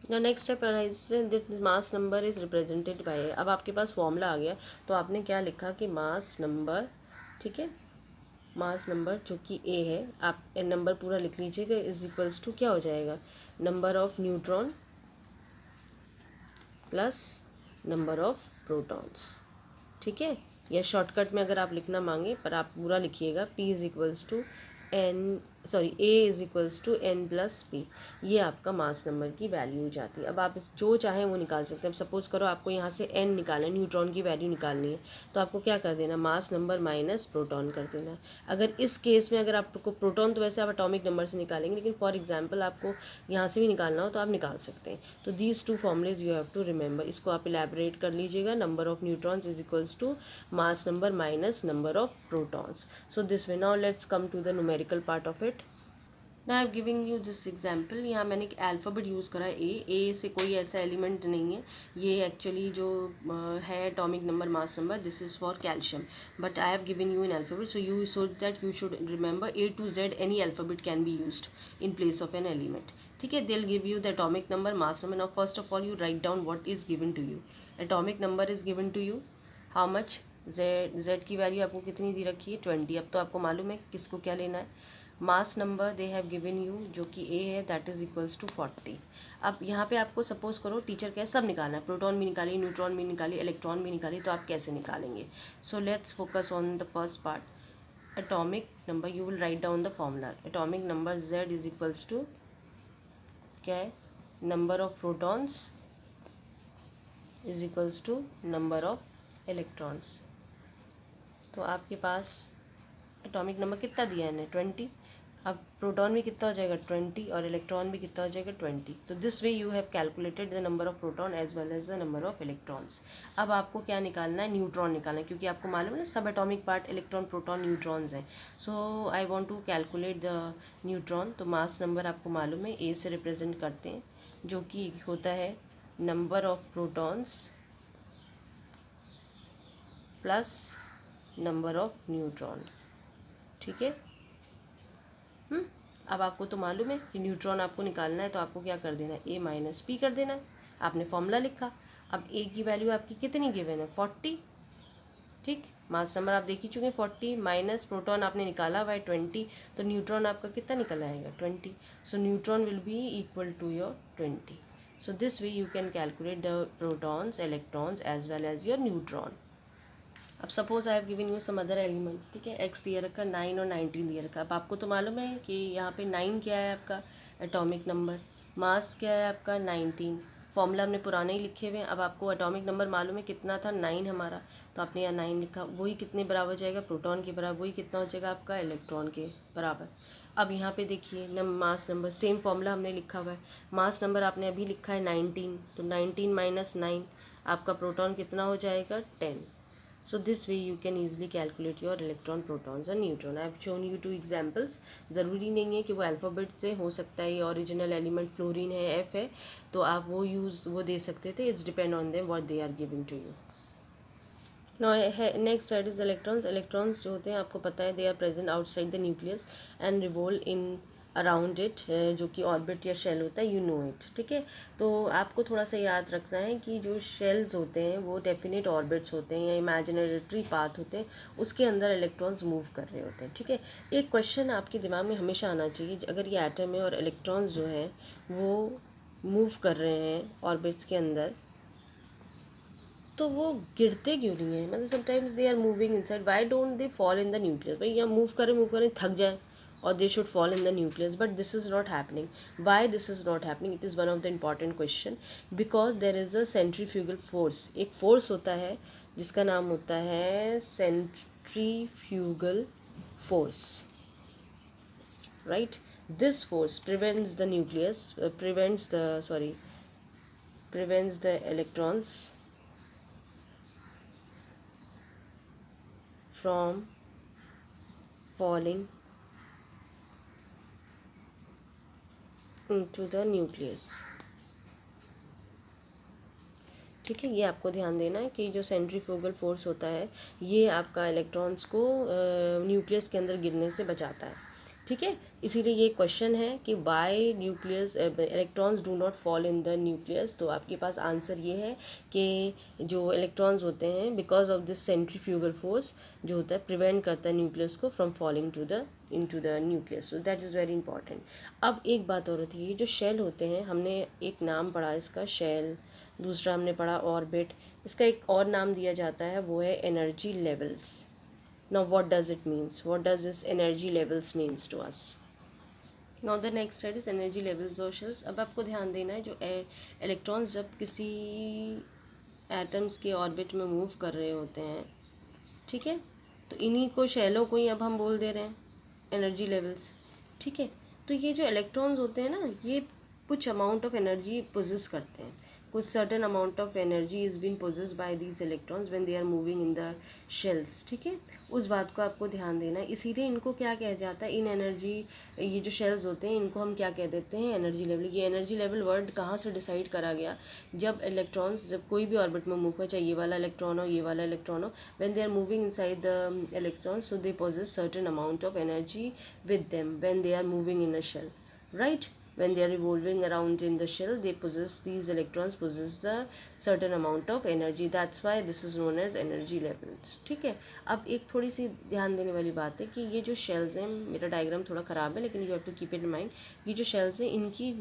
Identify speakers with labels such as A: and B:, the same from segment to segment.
A: The next step this mass number is represented by, अब आपके पास formula आ गया, तो आपने क्या लिखा कि मास नंबर, ठीक है, मास नंबर जो कि ए है, आप एन नंबर पूरा लिख लीजिएगा, इज इक्वल्स टू क्या हो जाएगा, number of neutron plus number of protons, ठीक है। या शॉर्टकट में अगर आप लिखना मांगे पर आप पूरा लिखिएगा, P is equals to N, sorry A is equals to N plus P, ये आपका मास नंबर की वैल्यू हो जाती है। अब आप जो चाहें वो निकाल सकते हैं। अब सपोज करो आपको यहाँ से एन निकालना है, न्यूट्रॉन की वैल्यू निकालनी है, तो आपको क्या कर देना, मास नंबर माइनस प्रोटॉन कर देना है। अगर इस केस में अगर आपको प्रोटॉन तो वैसे आप एटॉमिक नंबर से निकालेंगे, लेकिन फॉर एग्जाम्पल आपको यहाँ से भी निकालना हो तो आप निकाल सकते हैं। तो these two formulae you have to remember, इसको आप इलेबरेट कर लीजिएगा, number of neutrons is equals to mass number minus number of protons. So this way, now let's come to the numerical part of it. Now I have given you this example. यहाँ मैंने एक alphabet use करा है ए से कोई ऐसा element नहीं है, ये एक्चुअली जो है atomic number mass number, this is for calcium, but I have given you in alphabet, so you so that you should remember A to Z any alphabet can be used in place of an element, ठीक है। They will give you the atomic number mass number. Now first of all you write down what is given to you. Atomic number is given to you, how much, Z की value आपको कितनी दी रखी है, 20। अब तो आपको मालूम है किसको क्या लेना है। Mass number they have given you जो कि ए है, दैट इज़ इक्वल्स टू 40। अब यहाँ पे आपको सपोज करो टीचर क्या सब निकालना है, प्रोटॉन भी निकाली, न्यूट्रॉन भी निकाली, इलेक्ट्रॉन भी निकाली, तो आप कैसे निकालेंगे। So let's focus on the first part, atomic number. You will write down the formula, atomic number Z is equals to क्या है, number of protons is equals to number of electrons. तो आपके पास एटॉमिक नंबर कितना दिया है इन्हें, 20। अब proton भी कितना हो जाएगा, 20, और इलेक्ट्रॉन भी कितना हो जाएगा, 20। तो this way you have calculated the number of proton as well as the number of electrons. अब आपको क्या निकालना है, न्यूट्रॉन निकालना है, क्योंकि आपको मालूम है ना सब atomic part electron proton neutrons हैं। So I want to calculate the neutron. तो मास नंबर आपको मालूम है ए से रिप्रेजेंट करते हैं, जो कि होता है number of protons plus number of neutron, ठीक है। अब आपको तो मालूम है कि न्यूट्रॉन आपको निकालना है, तो आपको क्या कर देना है, ए माइनस पी कर देना है। आपने फॉर्मूला लिखा, अब ए की वैल्यू आपकी कितनी गिवन है, 40, ठीक। मास नंबर आप देख ही चुके हैं 40, माइनस प्रोटॉन आपने निकाला हुआ है 20, तो न्यूट्रॉन आपका कितना निकल आएगा, 20। So neutron will be equal to your 20। So this way you can calculate the protons, electrons as well as your neutron. अब suppose I have given you some other element, ठीक है, एक्स दिया रखा, 9 और 19 दिया रखा। अब आपको तो मालूम है कि यहाँ पे 9 क्या है आपका एटॉमिक नंबर, मास क्या है आपका 19, फॉर्मूला हमने पुराने ही लिखे हुए हैं। अब आपको एटॉमिक नंबर मालूम है कितना था, 9 हमारा, तो आपने यहाँ 9 लिखा, वही कितने बराबर हो जाएगा, प्रोटॉन के बराबर, वही कितना हो जाएगा आपका इलेक्ट्रॉन के बराबर। अब यहाँ पे देखिए मास नंबर, सेम फॉर्मूला हमने लिखा हुआ है, मास नंबर आपने अभी लिखा है 19, तो 19 माइनस 9 आपका प्रोटॉन कितना हो जाएगा, 10। So this way you can easily calculate your electron, protons and neutron. I have shown you two examples. ज़रूरी नहीं है कि वो अल्फ़ाबेट से, हो सकता है ये ओरिजिनल एलिमेंट फ्लोरीन है, एफ है, तो आप वो दे सकते थे। It's depend on them what they are giving to you. Next that is electrons. Electrons जो होते हैं आपको पता है, they are present outside the nucleus and revolve in around it, जो कि ऑर्बिट या शेल होता है, यू नो इट, ठीक है। तो आपको थोड़ा सा याद रखना है कि जो शेल्स होते हैं वो डेफिनेट ऑर्बिट्स होते हैं या इमेजिनरी पाथ होते हैं, उसके अंदर इलेक्ट्रॉन्स मूव कर रहे होते हैं, ठीक है। एक क्वेश्चन आपके दिमाग में हमेशा आना चाहिए, अगर ये एटम है और इलेक्ट्रॉन्स जो है वो मूव कर रहे हैं ऑर्बिट्स के अंदर, तो वो गिरते क्यों नहीं है, मतलब sometimes they are moving inside, why don't they fall in the nucleus. भाई यहाँ मूव करें थक जाए और they should fall in the nucleus, but this is not happening. Why this is not happening, it is one of the important question, because there is a centrifugal force. एक force होता है जिसका नाम होता है centrifugal force, right. This force prevents the nucleus prevents the electrons from falling into the nucleus, ठीक है। ये आपको ध्यान देना है कि जो सेंट्रीफ्यूगल फोर्स होता है ये आपका इलेक्ट्रॉन्स को न्यूक्लियस के अंदर गिरने से बचाता है। ठीक है, इसीलिए ये क्वेश्चन है कि why nucleus electrons do not fall in the nucleus. तो आपके पास आंसर ये है कि जो इलेक्ट्रॉन्स होते हैं because of this centrifugal force जो होता है प्रिवेंट करता है न्यूक्लियस को from falling to the into the nucleus. So that is very important. अब एक बात और होती है, ये जो शेल होते हैं, हमने एक नाम पढ़ा इसका शेल, दूसरा हमने पढ़ा ऑर्बिट, इसका एक और नाम दिया जाता है वो है energy levels. Now what does it means? What does this energy levels means to us? Now the next slide is energy levels of shells. अब आपको ध्यान देना है जो इलेक्ट्रॉन्स जब किसी एटम्स के ऑर्बिट में मूव कर रहे होते हैं, ठीक है, तो इन्हीं को शेलों को ही अब हम बोल दे रहे हैं एनर्जी लेवल्स। ठीक है, तो ये जो इलेक्ट्रॉन्स होते हैं ना, ये कुछ अमाउंट ऑफ एनर्जी पोजेस करते हैं, कुछ certain amount of energy is been possess by these electrons when they are moving in the shells. ठीक है, उस बात को आपको ध्यान देना है। इसीलिए इनको क्या कहा जाता है, इन एनर्जी, ये जो शेल्स होते हैं इनको हम क्या कह देते हैं, एनर्जी लेवल। ये एनर्जी लेवल वर्ड कहाँ से डिसाइड करा गया, जब इलेक्ट्रॉन्स, जब कोई भी ऑर्बिट में मूव हो, चाहे ये वाला इलेक्ट्रॉन हो, ये वाला इलेक्ट्रॉन हो, when they are moving inside the electrons, so they possess certain amount of energy with them when they are moving in a shell, right? When they are revolving around in the shell, they possess, these electrons possess the certain amount of energy. That's why this is known as energy levels. ठीक है, अब एक थोड़ी सी ध्यान देने वाली बात है कि ये जो शेल्स हैं, मेरा डायग्राम थोड़ा ख़राब है लेकिन you have to keep it in mind, ये जो शेल्स हैं इनकी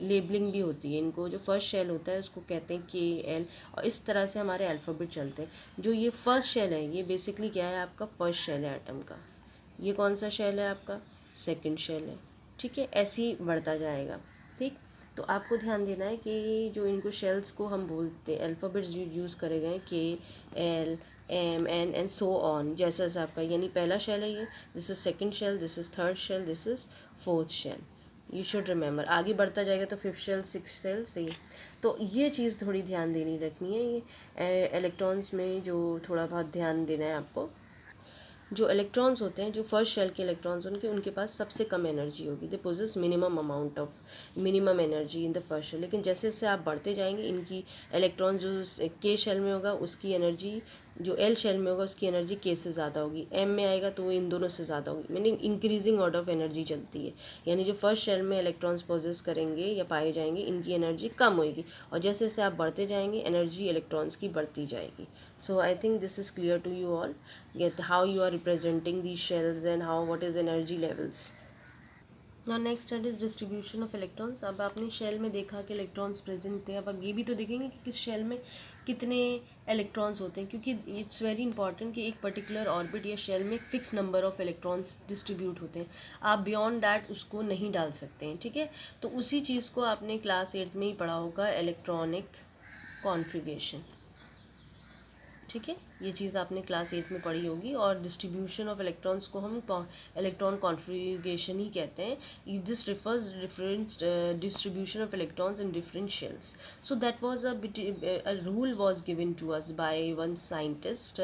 A: लेबलिंग भी होती है। इनको जो फर्स्ट शेल होता है उसको कहते हैं KL, और इस तरह से हमारे अल्फ़ाबेट चलते हैं। जो ये फर्स्ट शेल है, ये बेसिकली क्या है, आपका फर्स्ट शेल है एटम का। ये कौन सा शेल है आपका, सेकंड शेल है। ठीक है, ऐसे ही बढ़ता जाएगा। ठीक, तो आपको ध्यान देना है कि जो इनको शेल्स को हम बोलते हैं, अल्फ़ाबेट्स यूज़ करे गए KL M N and so on, जैसा जैसा आपका, यानी पहला शेल है ये, this is second shell, this is third shell, this is fourth shell. You should remember, आगे बढ़ता जाएगा तो फिफ्थ शेल, सिक्स शेल, सही। तो ये चीज़ थोड़ी ध्यान देनी रखनी है, ये इलेक्ट्रॉन्स में जो थोड़ा बहुत ध्यान देना है आपको। जो इलेक्ट्रॉन्स होते हैं, जो फर्स्ट शेल के इलेक्ट्रॉन्स, उनके पास सबसे कम एनर्जी होगी, they possess minimum amount of minimum energy in the first shell. लेकिन जैसे जैसे आप बढ़ते जाएंगे, इनकी इलेक्ट्रॉन जो K शेल में होगा उसकी एनर्जी, जो L शेल में होगा उसकी एनर्जी K से ज़्यादा होगी, M में आएगा तो वो इन दोनों से ज़्यादा होगी, meaning increasing order of energy चलती है। यानी जो फर्स्ट शेल में इलेक्ट्रॉन्स पोजेस करेंगे या पाए जाएंगे, इनकी एनर्जी कम होगी, और जैसे जैसे आप बढ़ते जाएंगे एनर्जी इलेक्ट्रॉन्स की बढ़ती जाएगी। So I think this is clear to you all, get how you are representing these shells and how, what is energy levels. Now next that is distribution of electrons. अब आपने shell में देखा कि electrons present थे, अब आप ये भी तो देखेंगे कि किस शेल में कितने इलेक्ट्रॉन्स होते हैं, क्योंकि इट्स वेरी इंपॉर्टेंट कि एक पर्टिकुलर ऑर्बिट या शेल में एक fix number of electrons distribute होते हैं, आप बियॉन्ड दैट उसको नहीं डाल सकते हैं। ठीक है, तो उसी चीज़ को आपने क्लास 8 में ही पढ़ा होगा, इलेक्ट्रॉनिक कॉन्फ़िगरेशन। ठीक है, ये चीज़ आपने क्लास 8 में पढ़ी होगी, और डिस्ट्रीब्यूशन ऑफ इलेक्ट्रॉन्स को हम इलेक्ट्रॉन कॉन्फ़िगरेशन ही कहते हैं। This refers different distribution of electrons in different shells. So that was a rule was given to us by one scientist,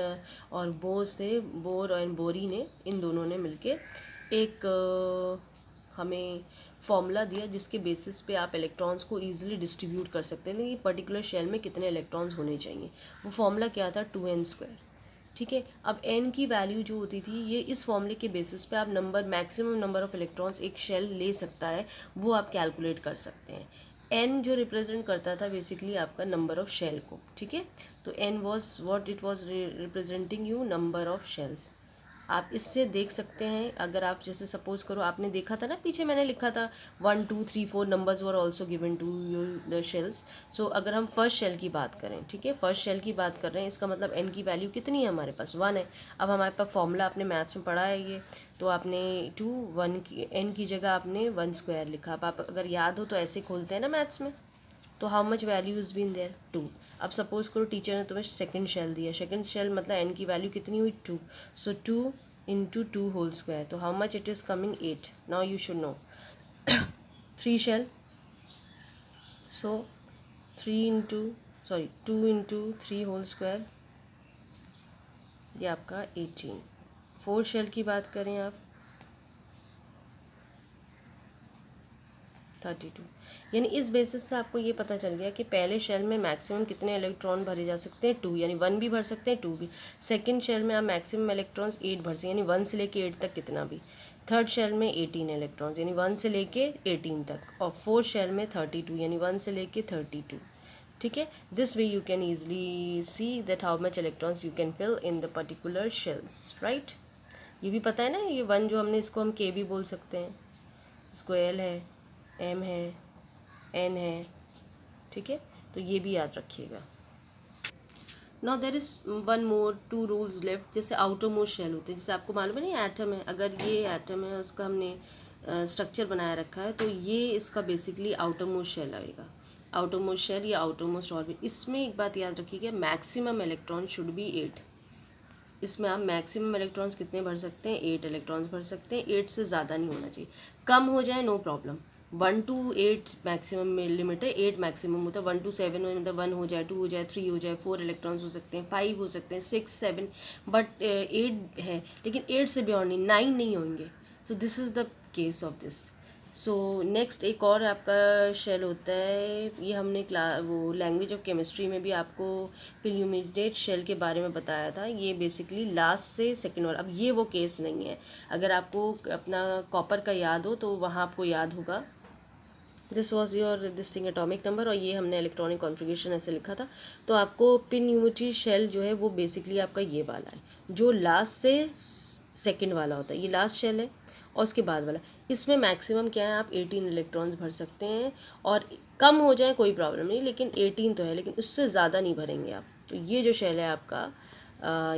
A: और बोस थे, बोर एंड बोरी ने, इन दोनों ने मिलके एक हमें फॉर्मूला दिया जिसके बेसिस पे आप इलेक्ट्रॉन्स को ईजिली डिस्ट्रीब्यूट कर सकते हैं कि पर्टिकुलर शेल में कितने इलेक्ट्रॉन्स होने चाहिए। वो फॉर्मूला क्या था, 2n²। ठीक है, अब n की वैल्यू जो होती थी, ये इस फॉर्मूले के बेसिस पे आप मैक्सिमम नंबर ऑफ इलेक्ट्रॉन्स एक शेल ले सकता है, वो आप कैलकुलेट कर सकते हैं। n जो रिप्रेजेंट करता था बेसिकली आपका नंबर ऑफ शेल को। ठीक है, तो n was what it was representing you, number of shell. आप इससे देख सकते हैं, अगर आप जैसे सपोज करो, आपने देखा था ना पीछे मैंने लिखा था 1 2 3 4 numbers were also given to you the shells. So अगर हम फर्स्ट शेल की बात करें, ठीक है, फर्स्ट शेल की बात कर रहे हैं, इसका मतलब n की वैल्यू कितनी है हमारे पास, 1 है। अब हमारे पास फॉर्मूला आपने मैथ्स में पढ़ा है ये, तो आपने 2 1 की n की जगह आपने 1² लिखा। अब आप अगर याद हो तो ऐसे खोलते हैं ना मैथ्स में, तो how much value is been there, 2। अब सपोज करो टीचर ने तुम्हें सेकंड शेल दिया, सेकंड शेल मतलब n की वैल्यू कितनी हुई, 2। सो 2 into 2 whole square, तो how much it is coming, 8. now you should know 3 shell, so 2 into 3 whole square, ये आपका 18। 4 शेल की बात करें आप, 32। यानी इस बेसिस से आपको ये पता चल गया कि पहले शेल में मैक्सिमम कितने इलेक्ट्रॉन भरे जा सकते हैं, 2, यानी 1 भी भर सकते हैं, 2 भी। सेकंड शेल में आप मैक्सिमम इलेक्ट्रॉन्स 8 भर सकते हैं, यानी 1 से लेके 8 तक कितना भी। थर्ड शेल में 18 इलेक्ट्रॉन्स यानी 1 से लेके 18 तक, और फोर्थ शेल में 32 यानी 1 से लेके 32। ठीक है, this way you can easily see that how much electrons you can fill in the particular shells, right. ये भी पता है ना, ये 1 जो हमने इसको हम के भी बोल सकते हैं, इसको एल है, एम है, एन है। ठीक है, तो ये भी याद रखिएगा। Now there is one more 2 rules left. जैसे आउटर मोस्ट शेल होते हैं, जैसे आपको मालूम है ना एटम है, अगर ये एटम है उसका हमने स्ट्रक्चर बनाया रखा है, तो ये इसका बेसिकली आउटर मोस्ट शेल आएगा। आउटर मोस्ट शेल या आउटर मोस्ट ऑर्बिट। इसमें एक बात याद रखिएगा, मैक्सिमम इलेक्ट्रॉन शुड बी 8। इसमें आप मैक्सिमम इलेक्ट्रॉन्स कितने भर सकते हैं, 8 इलेक्ट्रॉन्स भर सकते हैं। 8 से ज़्यादा नहीं होना चाहिए, कम हो जाए नो प्रॉब्लम। 1 to 8 मैक्सिमम में लिमिट है, 8 मैक्सिमम होता है। 1 to 7 में मतलब 1 हो जाए, 2 हो जाए, 3 हो जाए, 4 इलेक्ट्रॉन्स हो सकते हैं, 5 हो सकते हैं, 6 7, बट 8 है, लेकिन 8 से बियॉन्ड नहीं, 9 नहीं होंगे। So this is the case of this. So next एक और आपका शेल होता है, ये हमने वो लैंग्वेज ऑफ केमिस्ट्री में भी आपको पिल्यूमिनेट शेल के बारे में बताया था। ये बेसिकली लास्ट से सेकेंड वाला। अब ये वो केस नहीं है, अगर आपको अपना कॉपर का याद हो तो वहाँ आपको याद होगा this was your this thing atomic number, और ये हमने इलेक्ट्रॉनिक कॉन्फ़िगरेशन ऐसे लिखा था। तो आपको पिल्यूमिनेट शेल जो है वो बेसिकली आपका ये वाला है, जो लास्ट से सेकेंड वाला होता है। ये लास्ट शेल है और उसके बाद वाला। इसमें मैक्सिमम क्या है, आप 18 इलेक्ट्रॉन्स भर सकते हैं, और कम हो जाए कोई प्रॉब्लम नहीं, लेकिन 18 तो है, लेकिन उससे ज़्यादा नहीं भरेंगे आप। तो ये जो शेल है आपका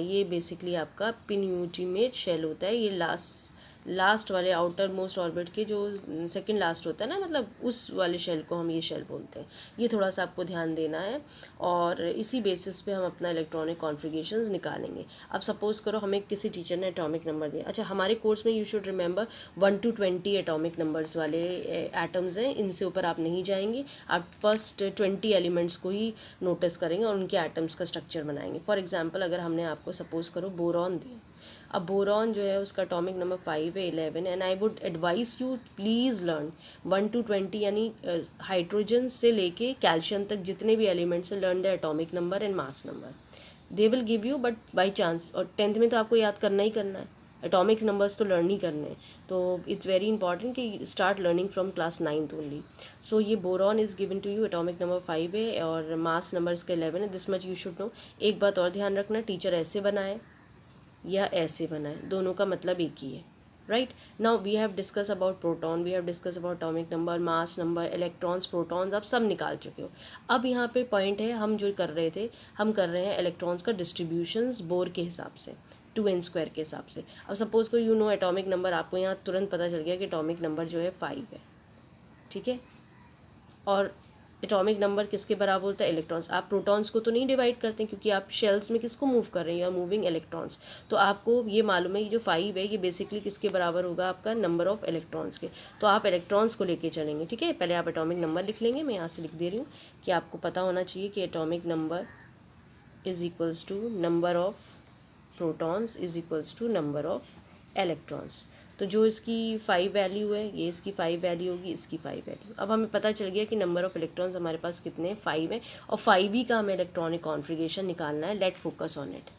A: ये बेसिकली आपका पिल्यूमिनेट शेल होता है। ये लास्ट वाले आउटर मोस्ट ऑर्बिट के जो सेकंड लास्ट होता है ना, मतलब उस वाले शेल को हम ये शेल बोलते हैं। ये थोड़ा सा आपको ध्यान देना है, और इसी बेसिस पे हम अपना इलेक्ट्रॉनिक कॉन्फ़िगरेशंस निकालेंगे। अब सपोज़ करो हमें किसी टीचर ने एटॉमिक नंबर दिया। अच्छा, हमारे कोर्स में you should remember 1 to 20 atomic numbers वाले एटम्स हैं, इनसे ऊपर आप नहीं जाएंगे। आप फर्स्ट 20 एलिमेंट्स को ही नोटिस करेंगे और उनके एटम्स का स्ट्रक्चर बनाएंगे। फॉर एग्जाम्पल, अगर हमने आपको सपोज़ करो बोरॉन दिया, अब बोरॉन जो है उसका एटॉमिक नंबर 5 है, 11, and I would advise you please learn 1 to 20 यानी हाइड्रोजन से लेके कैल्शियम तक जितने भी एलिमेंट्स हैं, learn the atomic number and mass number. They will give you, but by chance, और 10th में तो आपको याद करना ही करना है, एटॉमिक नंबर्स तो लर्न ही करने हैं। तो इट्स वेरी इंपॉर्टेंट कि start learning from class 9th only. So ये boron is given to you, atomic number 5 है और मास नंबर इसका 11 है। This much you should know. एक बात और ध्यान रखना, टीचर ऐसे बनाए या ऐसे बनाए, दोनों का मतलब एक ही है, right. Now we have discuss about proton, we have discuss about atomic number, mass number, electrons, protons, आप सब निकाल चुके हो। अब यहाँ पे पॉइंट है, हम जो कर रहे थे, हम कर रहे हैं इलेक्ट्रॉन्स का डिस्ट्रीब्यूशंस बोर के हिसाब से, 2n² के हिसाब से। अब सपोज को यू नो एटॉमिक नंबर, आपको यहाँ तुरंत पता चल गया कि एटॉमिक नंबर जो है 5 है, ठीक है। और एटॉमिक नंबर किसके बराबर होता है, इलेक्ट्रॉन्स। आप प्रोटॉन्स को तो नहीं डिवाइड करते हैं, क्योंकि आप शेल्स में किसको मूव कर रहे हैं, या मूविंग इलेक्ट्रॉन्स। तो आपको ये मालूम है कि जो 5 है ये बेसिकली किसके बराबर होगा, आपका नंबर ऑफ इलेक्ट्रॉन्स के। तो आप इलेक्ट्रॉन्स को लेके चलेंगे, ठीक है। पहले आप एटॉमिक नंबर लिख लेंगे, मैं यहाँ से लिख दे रही हूँ कि आपको पता होना चाहिए कि atomic number is equals to number of protons is equals to number of electrons. तो जो इसकी 5 वैल्यू है, ये इसकी 5 वैल्यू होगी, इसकी 5 वैल्यू। अब हमें पता चल गया कि नंबर ऑफ इलेक्ट्रॉन्स हमारे पास कितने हैं, 5 है, और 5 ही का हमें इलेक्ट्रॉनिक कॉन्फ़िगरेशन निकालना है। Let focus on it.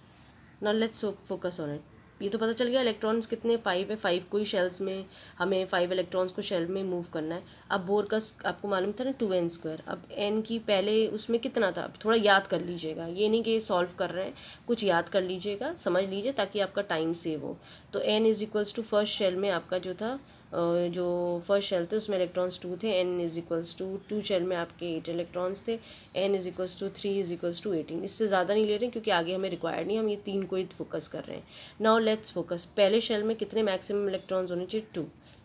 A: Now let's focus on it. ये तो पता चल गया इलेक्ट्रॉन्स कितने, 5 है, 5 को ही शेल्स में, हमें 5 इलेक्ट्रॉन्स को शेल में मूव करना है। अब बोर का आपको मालूम था ना 2n²। अब n की पहले उसमें कितना था, थोड़ा याद कर लीजिएगा, ये नहीं कि सॉल्व कर रहे हैं, कुछ याद कर लीजिएगा, समझ लीजिए, ताकि आपका टाइम सेव हो। तो n is equals to first shell में आपका जो था, जो फर्स्ट शेल थे उसमें इलेक्ट्रॉन्स 2 थे, n is equals to 2 shell में आपके 8 इलेक्ट्रॉन्स थे, n is equals to 3 is equals to 18। इससे ज़्यादा नहीं ले रहे हैं क्योंकि आगे हमें रिक्वायर्ड नहीं, हम ये 3 को ही फोकस कर रहे हैं। Now let's focus. पहले शेल में कितने मैक्सिमम इलेक्ट्रॉन्स होने चाहिए,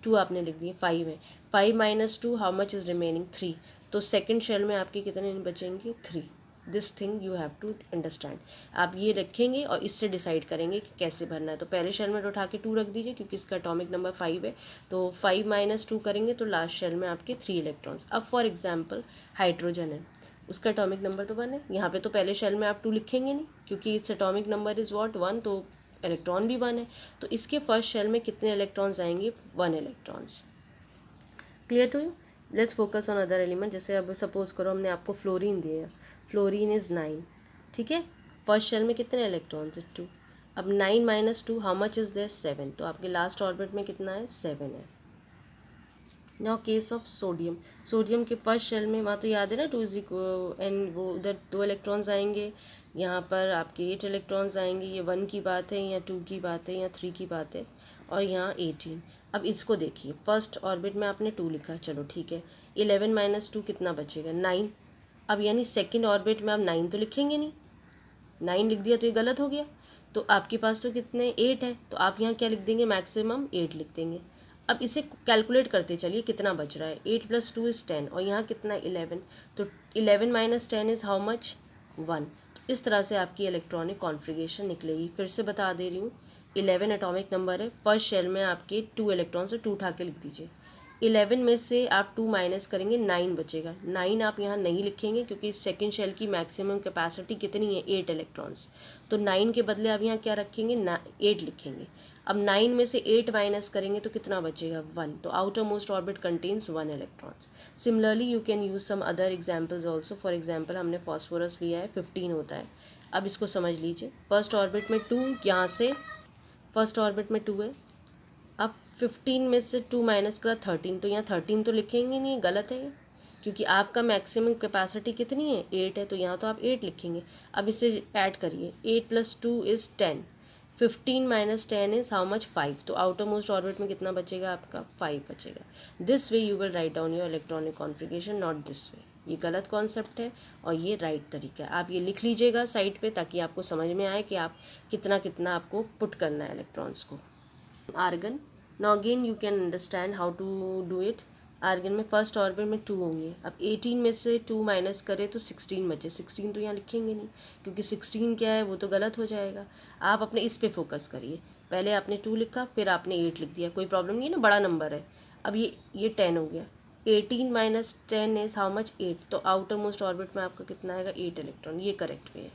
A: 2 आपने लिख दिए, 5 है, 5 minus 2 how much is remaining, 3। तो सेकेंड शेल में आपके कितने बचेंगे, 3। This thing you have to understand. आप ये रखेंगे और इससे डिसाइड करेंगे कि कैसे भरना है। तो पहले शेल में उठा के 2 रख दीजिए, क्योंकि इसका एटॉमिक नंबर 5 है। तो 5 माइनस 2 करेंगे तो लास्ट शेल में आपके 3 इलेक्ट्रॉन्स। अब फॉर एग्जाम्पल हाइड्रोजन है, उसका एटॉमिक नंबर तो 1 है। यहाँ पे तो पहले शेल में आप 2 लिखेंगे नहीं, क्योंकि its atomic number is what, 1, तो इलेक्ट्रॉन भी 1 है। तो इसके फर्स्ट शेल में कितने इलेक्ट्रॉन्स आएंगे, 1 electrons. Clear to you. Let's focus on other element. जैसे अब सपोज करो हमने आपको फ्लोरीन दिया, फ्लोरीन इज़ 9, ठीक है। फर्स्ट शेल में कितने इलेक्ट्रॉन्स है, 2। अब 9 minus 2 how much is there 7, तो आपके लास्ट ऑर्बिट में कितना है 7 है। Now case of sodium, sodium के फर्स्ट शेल में वहाँ तो याद है ना 2 इज इक्वल एन, वो उधर 2 इलेक्ट्रॉन्स आएंगे, यहाँ पर आपके 8 इलेक्ट्रॉन्स आएंगे। ये 1 की बात है या 2 की बात है या 3 की बात है, और यहाँ 18। अब इसको देखिए, फर्स्ट ऑर्बिट में आपने 2 लिखा, चलो ठीक है। 11 माइनस 2 कितना बचेगा 9। अब यानी सेकेंड ऑर्बिट में आप 9 तो लिखेंगे नहीं, 9 लिख दिया तो ये गलत हो गया। तो आपके पास तो कितने 8 है, तो आप यहाँ क्या लिख देंगे, मैक्सिमम 8 लिख देंगे। अब इसे कैलकुलेट करते चलिए कितना बच रहा है, 8 + 2 इज़ 10, और यहाँ कितना 11, तो 11 माइनस 10 इज़ हाउ मच 1। तो इस तरह से आपकी इलेक्ट्रॉनिक कॉन्फ़िगरेशन निकलेगी। फिर से बता दे रही हूँ, 11 एटॉमिक नंबर है, फर्स्ट शेल में आपके 2 इलेक्ट्रॉन से 2 उठा के लिख दीजिए। 11 में से आप 2 माइनस करेंगे 9 बचेगा। 9 आप यहाँ नहीं लिखेंगे क्योंकि सेकेंड शेल की मैक्सिमम कैपेसिटी कितनी है 8 इलेक्ट्रॉन्स, तो 9 के बदले आप यहाँ क्या रखेंगे 8 लिखेंगे। अब 9 में से 8 माइनस करेंगे तो कितना बचेगा 1, तो outer most orbit contains 1 electrons. Similarly you can use some other examples also. For example हमने फॉस्फोरस लिया है, 15 होता है। अब इसको समझ लीजिए, फर्स्ट ऑर्बिट में 2, यहाँ से फर्स्ट ऑर्बिट में 2 है। अब 15 में से 2 माइनस करा 13, तो यहाँ 13 तो लिखेंगे नहीं, गलत है ये, क्योंकि आपका मैक्सिमम कैपेसिटी कितनी है 8 है, तो यहाँ तो आप 8 लिखेंगे। अब इसे ऐड करिए, 8 + 2 is 10, 15 minus 10 is how much 5, तो आउटर मोस्ट ऑर्बिट में कितना बचेगा आपका 5 बचेगा। This way you will write down your electronic configuration, not this way. ये गलत कॉन्सेप्ट है और ये राइट तरीका है। आप ये लिख लीजिएगा साइड पे ताकि आपको समझ में आए कि आप कितना कितना आपको पुट करना है इलेक्ट्रॉन्स को। Argon, now again you can understand how to do it. Argon में फर्स्ट ऑर्बिट में 2 होंगे। अब 18 में से 2 माइनस करें तो 16 बचे। 16 तो यहाँ लिखेंगे नहीं क्योंकि 16 क्या है, वो तो गलत हो जाएगा। आप अपने इस पे फोकस करिए, पहले आपने 2 लिखा फिर आपने 8 लिख दिया, कोई प्रॉब्लम नहीं है ना, बड़ा नंबर है। अब ये 10 हो गया, 18 माइनस 10 इज़ हाउ मच 8, तो आउटर मोस्ट ऑर्बिट में आपका कितना आएगा 8 इलेक्ट्रॉन, ये करेक्ट वे है।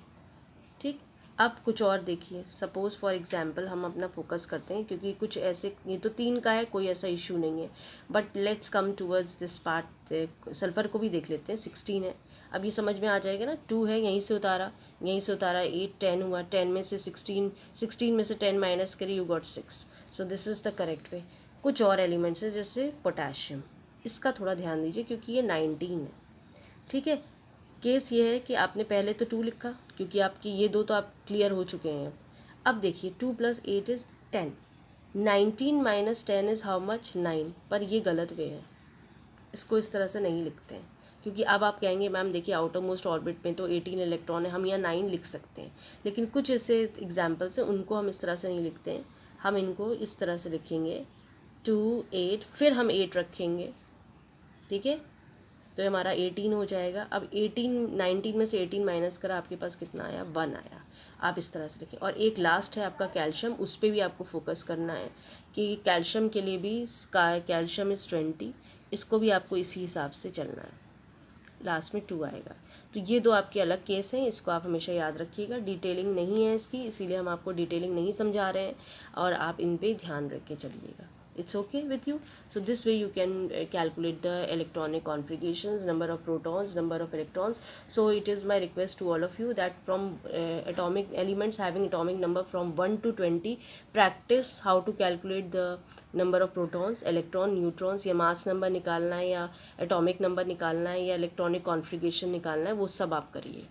A: ठीक, अब कुछ और देखिए, सपोज़ फॉर एग्जांपल हम अपना फोकस करते हैं क्योंकि कुछ ऐसे, ये तो 3 का है, कोई ऐसा इशू नहीं है, but let's come towards this part. Sulphur को भी देख लेते हैं, 16 है। अब ये समझ में आ जाएगा ना, 2 है, यहीं से उतारा 8 10 हुआ, 10 में से 16 में से 10 माइनस करी, you got 6। So this is the correct way. कुछ और एलिमेंट्स है जैसे पोटाशियम, इसका थोड़ा ध्यान दीजिए क्योंकि ये 19 है। ठीक है, केस ये है कि आपने पहले तो 2 लिखा क्योंकि आपकी ये 2 तो आप क्लियर हो चुके हैं। अब देखिए 2 + 8 is 10, 19 minus 10 is how much 9, पर ये गलत वे है, इसको इस तरह से नहीं लिखते हैं क्योंकि अब आप कहेंगे मैम देखिए आउटर मोस्ट ऑर्बिट में तो 18 इलेक्ट्रॉन है, हम यहाँ 9 लिख सकते हैं, लेकिन कुछ ऐसे एग्जाम्पल्स हैं उनको हम इस तरह से नहीं लिखते हैं। हम इनको इस तरह से लिखेंगे 2 8, फिर हम 8 रखेंगे, ठीक है, तो हमारा 18 हो जाएगा। अब 19 में से 18 माइनस करा, आपके पास कितना आया 1 आया। आप इस तरह से लिखें। और एक लास्ट है आपका कैल्शियम, उस पर भी आपको फोकस करना है कि कैल्शियम के लिए भी कैल्शियम इज़ 20, इसको भी आपको इसी हिसाब से चलना है, लास्ट में 2 आएगा। तो ये 2 आपके अलग केस हैं, इसको आप हमेशा याद रखिएगा। डिटेलिंग नहीं है इसकी, इसीलिए हम आपको डिटेलिंग नहीं समझा रहे हैं और आप इन पे ध्यान रख के चलिएगा। It's okay with you. So this way you can calculate the electronic configurations, number of protons, number of electrons. So it is my request to all of you that from atomic elements having atomic number from 1 to 20, practice how to calculate the number of protons, electron, neutrons, या mass number निकालना है या atomic number निकालना है या electronic configuration निकालना है, वो सब आप करिए।